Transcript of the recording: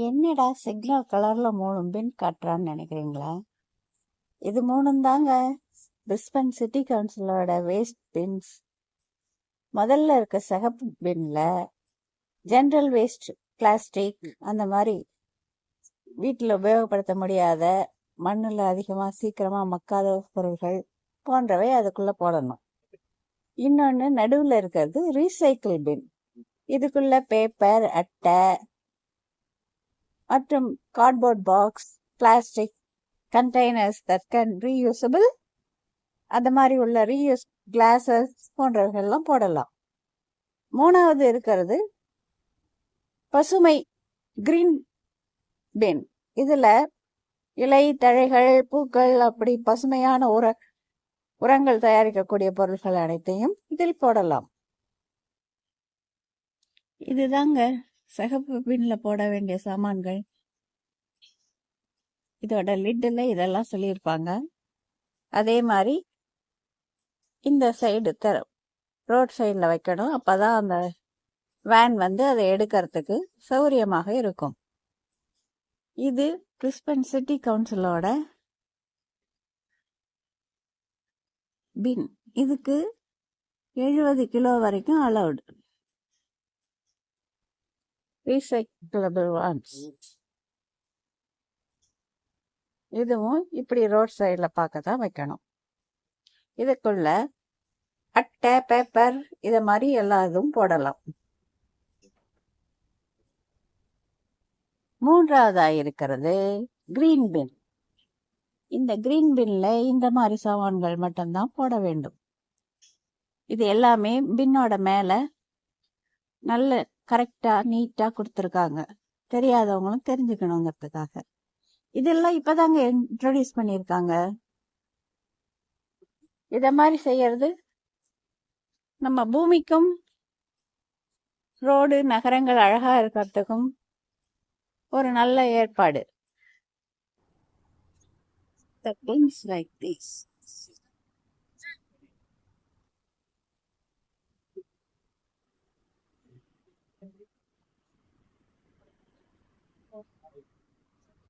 என்னடா சிக்னல் கலர்ல 3 பின் காட்டுறான்னு நினைக்கிறீங்களா? இது 3 தாங்க பிரிஸ்பன் சிட்டி கவுன்சிலோட வேஸ்ட் பின்ஸ். முதல்ல இருக்க சிகப்பு பின்ல ஜெனரல் வேஸ்ட், பிளாஸ்டிக், அந்த மாதிரி வீட்டில் உபயோகப்படுத்த முடியாத மண்ணில் அதிகமாக சீக்கிரமாக மக்காத பொருள்கள் போன்றவை அதுக்குள்ள போடணும். இன்னொன்று நடுவில் இருக்கிறது ரீசைக்கிள் பின். இதுக்குள்ள பேப்பர், அட்டை மற்றும் cardboard box, plastic containers that can reusable, அந்த மாதிரி உள்ள ரீயூஸ் கிளாஸஸ் போன்றவைகள்லாம் போடலாம். மூணாவது இருக்கிறது பசுமை கிரீன் பின். இதுல இலை, தழைகள், பூக்கள், அப்படி பசுமையான உரங்கள் தயாரிக்கக்கூடிய பொருட்கள் அனைத்தையும் இதில் போடலாம். இதுதாங்க சிகப்பு பின்ல போட வேண்டிய சாமான்கள். இதோட லிட்டில் இதெல்லாம் சொல்லியிருப்பாங்க. அதே மாதிரி இந்த சைடு ரோட் சைடில் வைக்கணும். அப்பதான் அந்த வேன் வந்து அதை எடுக்கிறதுக்கு சௌரியமாக இருக்கும். இது பிரிஸ்பன் சிட்டி கவுன்சிலோட பின். இதுக்கு 70 கிலோ வரைக்கும் அலவுட். Recyclable once. இதுவும் இப்படி ரோட் சைடில் பார்க்க தான் வைக்கணும். இதுக்குள்ள அட்டை, பேப்பர், இதை மாதிரி எல்லா இதுவும் போடலாம். மூன்றாவதா இருக்கிறது கிரீன் பின். இந்த கிரீன் பின்ல இந்த மாதிரி சாமான்கள் மட்டும்தான் போட வேண்டும். இது எல்லாமே பின்னோட மேல நல்ல கரெக்டா நீட்டா கொடுத்துருக்காங்க, தெரியாதவங்களும் தெரிஞ்சுக்கணுங்கிறதுக்காக. இதெல்லாம் இப்பதாங்க இன்ட்ரோடியூஸ் பண்ணியிருக்காங்க. இத மாதிரி செய்யறது நம்ம பூமிக்கும் ரோடு நகரங்கள் அழகா இருக்கிறதுக்கும் ஒரு நல்ல ஏற்பாடு. The things like this.